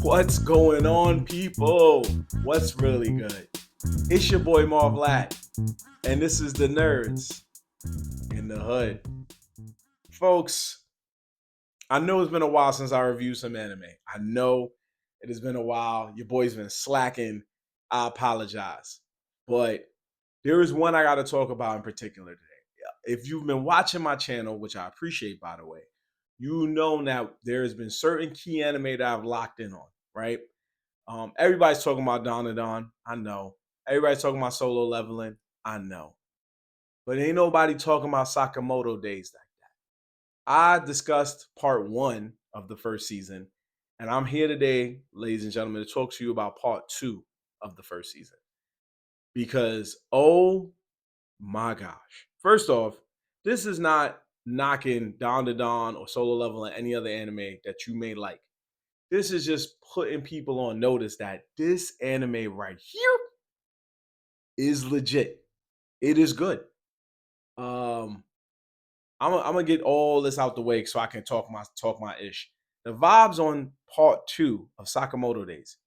What's going on, people? What's really good? It's your boy Marv, and this is the Nerds in the Hood. Folks, I know it's been a while since I reviewed some anime. I know it has been a while. Your boy's been slacking. I apologize. But there is one I got to talk about in particular today. If you've been watching my channel, which I appreciate, by the way, you know that there has been certain key anime that I've locked in on, right? Everybody's talking about Dawn to Dawn. I know. Everybody's talking about solo leveling. I know. But ain't nobody talking about Sakamoto Days like that. I discussed part one of the first season, and I'm here today, ladies and gentlemen, to talk to you about part two of the first season. Because, oh my gosh. First off, this is not knocking Dawn to Dawn or solo leveling any other anime that you may like. This is just putting people on notice that this anime right here is legit. It is good. Um, I'm gonna get all this out the way so I can talk my ish. The vibes on part two of Sakamoto Days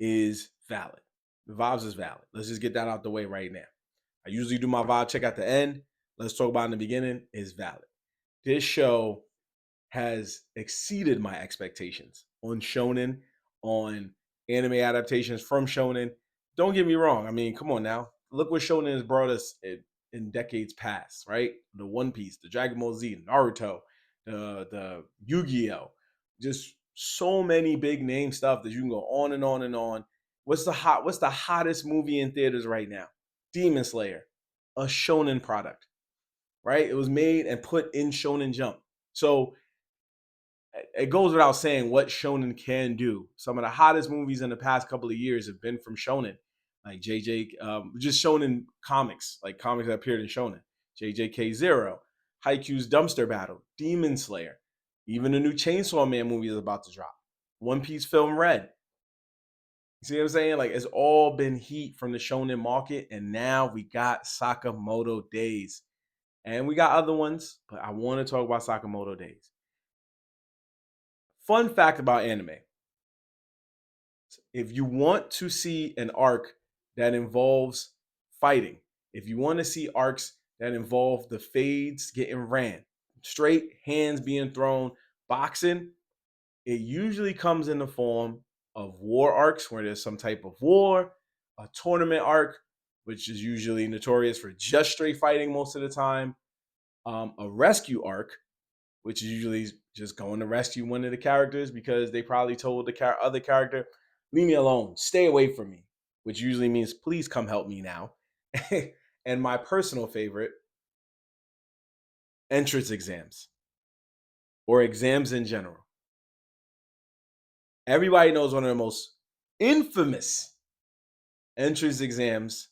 is valid. The vibes is valid. Let's just get that out the way right now. I usually do my vibe check at the end. Let's talk about in the beginning. Is valid. This show has exceeded my expectations on shonen, on anime adaptations from shonen. Don't get me wrong. I mean, come on now. Look what shonen has brought us in decades past, right? The One Piece, the Dragon Ball Z, Naruto, the Yu-Gi-Oh. Just so many big name stuff that you can go on and on and on. What's the hottest movie in theaters right now? Demon Slayer, a shonen product, right? It was made and put in Shonen Jump. So it goes without saying what shonen can do. Some of the hottest movies in the past couple of years have been from shonen, like JJ, just shonen comics, like comics that appeared in shonen. JJK Zero, Haikyuu's Dumpster Battle, Demon Slayer, even the new Chainsaw Man movie is about to drop. One Piece film Red. You see what I'm saying? Like it's all been heat from the shonen market, and now we got Sakamoto Days, and we got other ones, but I want to talk about Sakamoto Days. Fun fact about anime: if you want to see an arc that involves fighting, if you want to see arcs that involve the fades getting ran, straight hands being thrown, boxing, it usually comes in the form of war arcs where there's some type of war, a tournament arc, which is usually notorious for just straight fighting most of the time, a rescue arc, which is usually just going to rescue one of the characters because they probably told the other character, leave me alone, stay away from me, which usually means please come help me now. And my personal favorite, entrance exams or exams in general. Everybody knows one of the most infamous entrance exams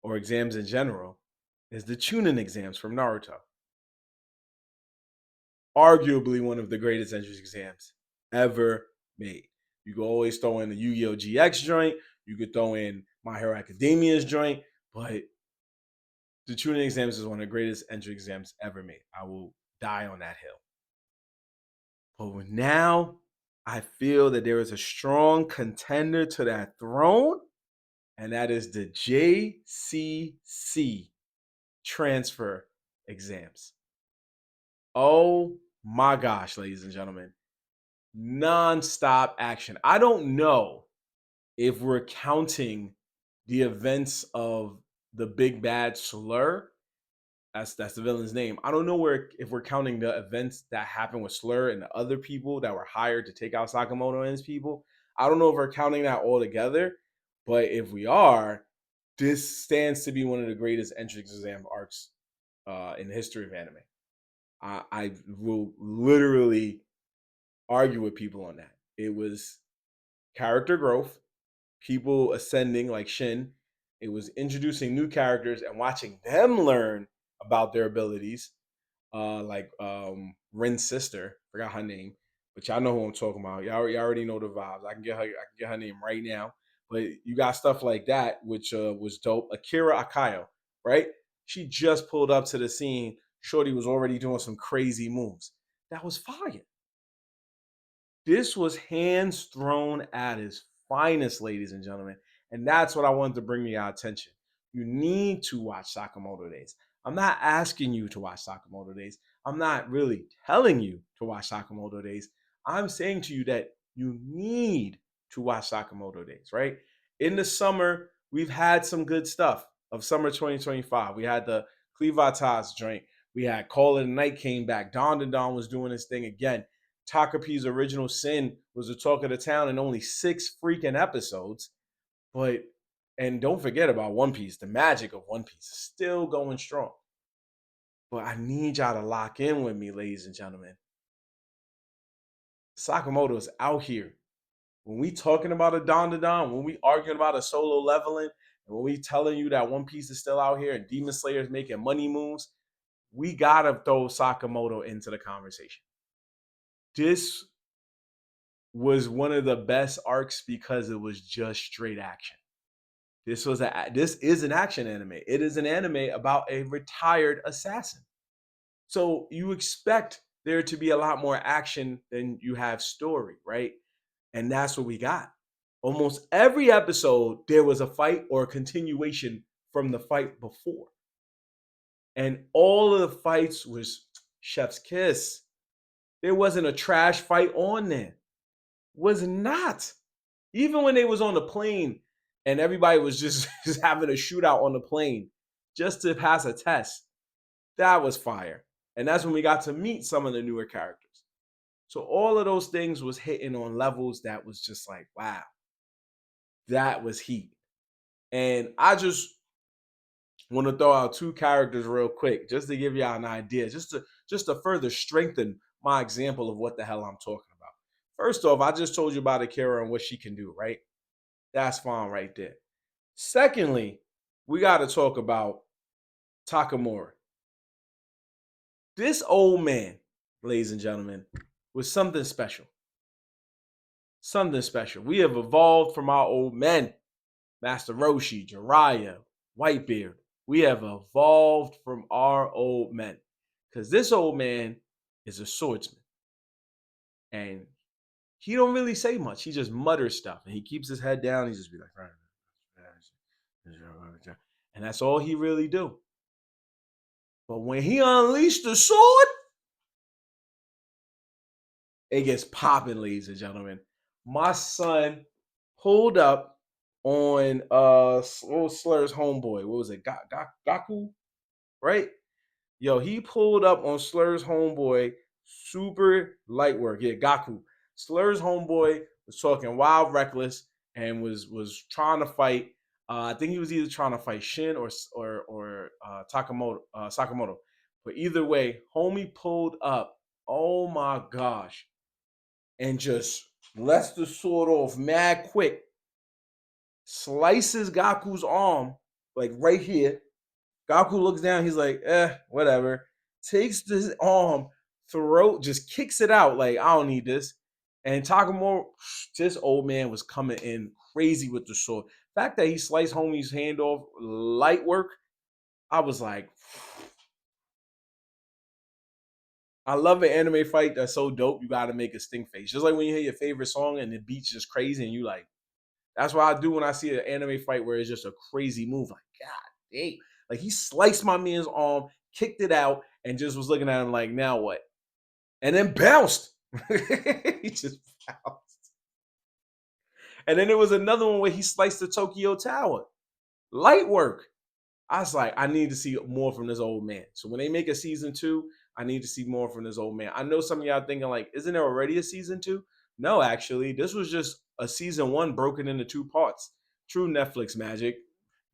or exams in general is the Chunin exams from Naruto. Arguably one of the greatest entrance exams ever made. You could always throw in the Yu-Gi-Oh! GX joint. You could throw in My Hero Academia's joint. But the Chunin exams is one of the greatest entrance exams ever made. I will die on that hill. But now I feel that there is a strong contender to that throne, and that is the JCC transfer exams. Oh my gosh, ladies and gentlemen. Non-stop action. I don't know if we're counting the events of the big bad Slur. That's the villain's name. I don't know if we're counting the events that happened with Slur and the other people that were hired to take out Sakamoto and his people. I don't know if we're counting that all together, but if we are, this stands to be one of the greatest entrance exam arcs in the history of anime. I will literally argue with people on that. It was character growth, people ascending like Shin. It was introducing new characters and watching them learn about their abilities. Like Ren's sister, forgot her name, but y'all know who I'm talking about. Y'all already know the vibes. I can get her name right now. But you got stuff like that, which was dope. Akira Akayo, right? She just pulled up to the scene. Shorty was already doing some crazy moves. that was fire. This was hands thrown at his finest, ladies and gentlemen. And that's what I wanted to bring to your attention. You need to watch Sakamoto Days. I'm not asking you to watch Sakamoto Days. I'm not really telling you to watch Sakamoto Days. I'm saying to you that you need to watch Sakamoto Days, right? In the summer, we've had some good stuff of summer 2025. We had the Cleavatas joint. We had Call of the Night came back. Don and Don was doing his thing again. Takapi's Original Sin was the talk of the town in only 6 freaking episodes. But, and don't forget about One Piece. The magic of One Piece is still going strong. But I need y'all to lock in with me, ladies and gentlemen. Sakamoto is out here. When we talking about a Don to Don, when we arguing about a solo leveling, and when we telling you that One Piece is still out here and Demon Slayer is making money moves, we gotta throw Sakamoto into the conversation. This was one of the best arcs because it was just straight action. This is an action anime. It is an anime about a retired assassin. So you expect there to be a lot more action than you have story, right? And that's what we got. Almost every episode there was a fight or a continuation from the fight before. And all of the fights was chef's kiss. There wasn't a trash fight on there. Was not. Even when they was on the plane and everybody was just, just having a shootout on the plane just to pass a test, that was fire. And that's when we got to meet some of the newer characters. So all of those things was hitting on levels that was just like, wow, that was heat. And I just want to throw out 2 characters real quick just to give y'all an idea, just to further strengthen my example of what the hell I'm talking about. First off, I just told you about Akira and what she can do, right? That's fine right there. Secondly, we got to talk about Takamura. This old man, ladies and gentlemen, was something special. Something special. We have evolved from our old men, Master Roshi, Jiraiya, Whitebeard. We have evolved from our old men. Because this old man is a swordsman. And he don't really say much. He just mutters stuff. And he keeps his head down. He just be like, and that's all he really do. But when he unleashed the sword, it gets popping, ladies and gentlemen. My son pulled up on Slur's homeboy. What was it? Gaku, right? Yo, he pulled up on Slur's homeboy, super light work. Yeah, Gaku. Slur's homeboy was talking wild reckless and was trying to fight. I think he was either trying to fight Shin or Sakamoto. But either way, homie pulled up. Oh my gosh. And just lets the sword off mad quick. Slices Gaku's arm, like right here. Gaku looks down, he's like, whatever. Takes his arm, throat, just kicks it out, like, I don't need this. And Takamura, this old man was coming in crazy with the sword. The fact that he sliced homie's hand off, light work, I was like, I love an anime fight that's so dope, you gotta make a stink face. Just like when you hear your favorite song and the beat's just crazy and you like, that's what I do when I see an anime fight where it's just a crazy move. Like, God dang. Like he sliced my man's arm, kicked it out, and just was looking at him like, now what? And then bounced. He just bounced. And then there was another one where he sliced the Tokyo Tower. Light work. I was like, I need to see more from this old man. So when they make a season 2, I need to see more from this old man. I know some of y'all thinking like, isn't there already a season 2? No, actually, this was just a season 1 broken into 2 parts. True Netflix magic.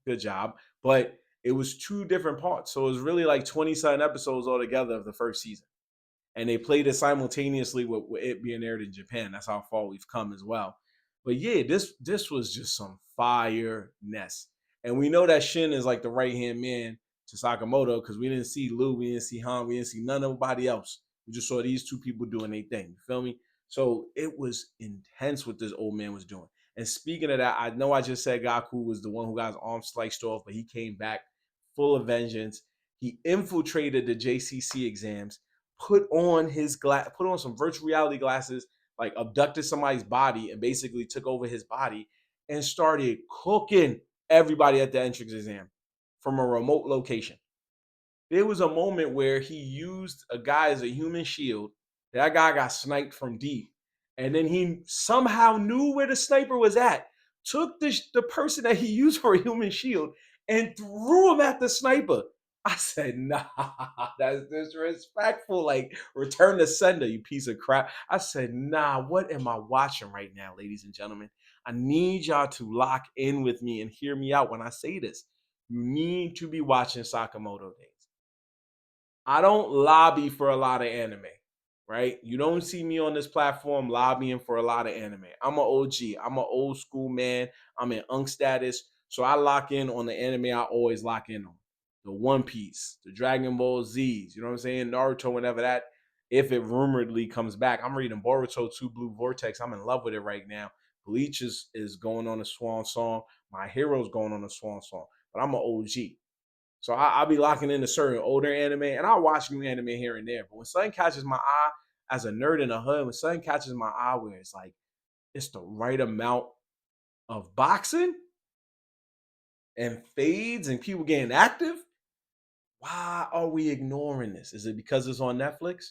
Good job. But it was 2 different parts. So it was really like 20-something episodes altogether of the first season. And they played it simultaneously with it being aired in Japan. That's how far we've come as well. But yeah, this was just some fireness. And we know that Shin is like the right hand man to Sakamoto because we didn't see Lou, we didn't see Han, we didn't see nobody else. We just saw these 2 people doing their thing. You feel me? So it was intense what this old man was doing. And speaking of that, I know I just said Gaku was the one who got his arm sliced off, but he came back full of vengeance. He infiltrated the JCC exams, put on some virtual reality glasses, like abducted somebody's body and basically took over his body and started cooking everybody at the entrance exam from a remote location. There was a moment where he used a guy as a human shield. That guy got sniped from deep. And then he somehow knew where the sniper was at, took the person that he used for a human shield and threw him at the sniper. I said, nah, that's disrespectful. Like, return the sender, you piece of crap. I said, nah, what am I watching right now, ladies and gentlemen? I need y'all to lock in with me and hear me out when I say this. You need to be watching Sakamoto Days. I don't lobby for a lot of anime, right? You don't see me on this platform lobbying for a lot of anime. I'm an OG. I'm an old school man. I'm in Unk status. So I lock in on the anime I always lock in on. The One Piece, the Dragon Ball Z's, you know what I'm saying? Naruto, whenever that, if it rumoredly comes back. I'm reading Boruto 2 Blue Vortex. I'm in love with it right now. Bleach is going on a swan song. My Hero's going on a swan song. But I'm an OG. So I'll be locking into certain older anime, and I'll watch new anime here and there. But when something catches my eye, as a nerd in the hood, when something catches my eye where it's like it's the right amount of boxing and fades and people getting active, why are we ignoring this? Is it because it's on Netflix?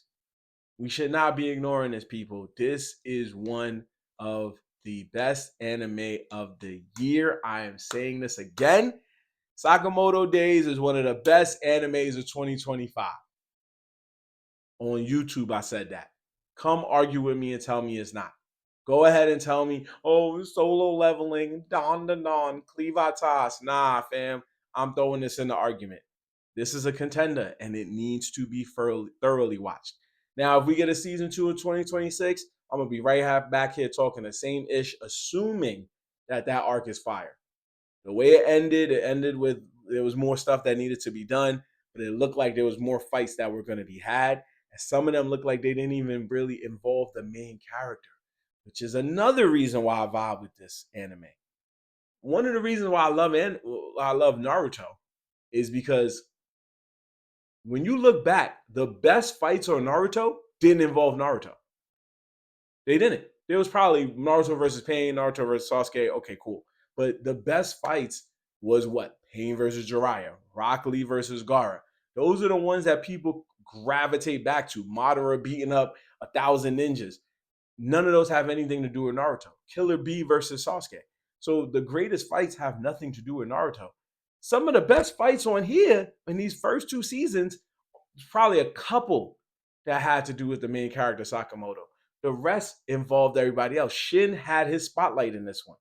We should not be ignoring this, people. This is one of the best anime of the year. I am saying this again. Sakamoto Days is one of the best animes of 2025. On YouTube, I said that. Come argue with me and tell me it's not. Go ahead and tell me, oh, solo leveling, don, cleavatas. Nah, fam, I'm throwing this in the argument. This is a contender, and it needs to be thoroughly watched. Now, if we get a season 2 of 2026, I'm going to be right back here talking the same ish, assuming that arc is fire. The way it ended with there was more stuff that needed to be done, but it looked like there was more fights that were going to be had. And some of them looked like they didn't even really involve the main character, which is another reason why I vibe with this anime. One of the reasons why I love Naruto is because when you look back, the best fights on Naruto didn't involve Naruto. They didn't. There was probably Naruto versus Pain, Naruto versus Sasuke. Okay, cool. But the best fights was what? Pain versus Jiraiya, Rock Lee versus Gaara. Those are the ones that people gravitate back to. Madara beating up 1,000 ninjas. None of those have anything to do with Naruto. Killer Bee versus Sasuke. So the greatest fights have nothing to do with Naruto. Some of the best fights on here in these first 2 seasons, probably a couple that had to do with the main character, Sakamoto. The rest involved everybody else. Shin had his spotlight in this one.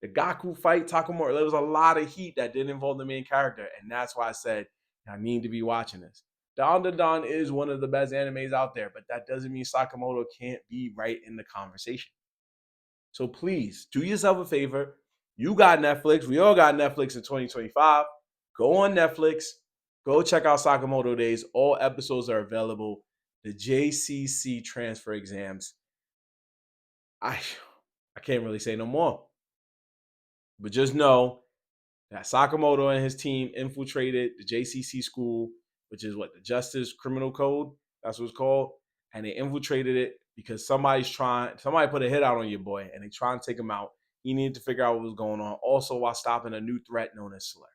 The Gaku fight, Takamura, there was a lot of heat that didn't involve the main character. And that's why I said, I need to be watching this. Don is one of the best animes out there, but that doesn't mean Sakamoto can't be right in the conversation. So please do yourself a favor. You got Netflix. We all got Netflix in 2025. Go on Netflix. Go check out Sakamoto Days. All episodes are available. The JCC transfer exams. I can't really say no more. But just know that Sakamoto and his team infiltrated the JCC school, which is what, the Justice Criminal Code? That's what it's called. And they infiltrated it because somebody put a hit out on your boy and they trying to take him out. He needed to figure out what was going on. Also, while stopping a new threat known as Slayer.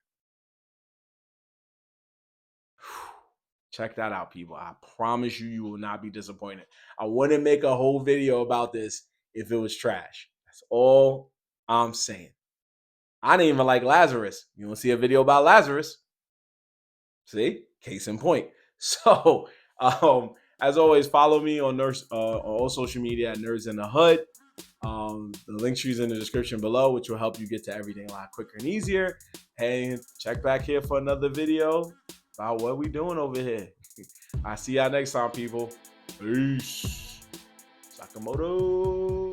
Check that out, people. I promise you will not be disappointed. I wouldn't make a whole video about this if it was trash. That's all I'm saying. I didn't even like Lazarus. You want to see a video about Lazarus? See? Case in point. So, as always, follow me on on all social media at Nerds in the Hood. The link tree's in the description below, which will help you get to everything a lot quicker and easier. Hey, check back here for another video about what we doing over here. I'll see y'all next time, people. Peace. Sakamoto.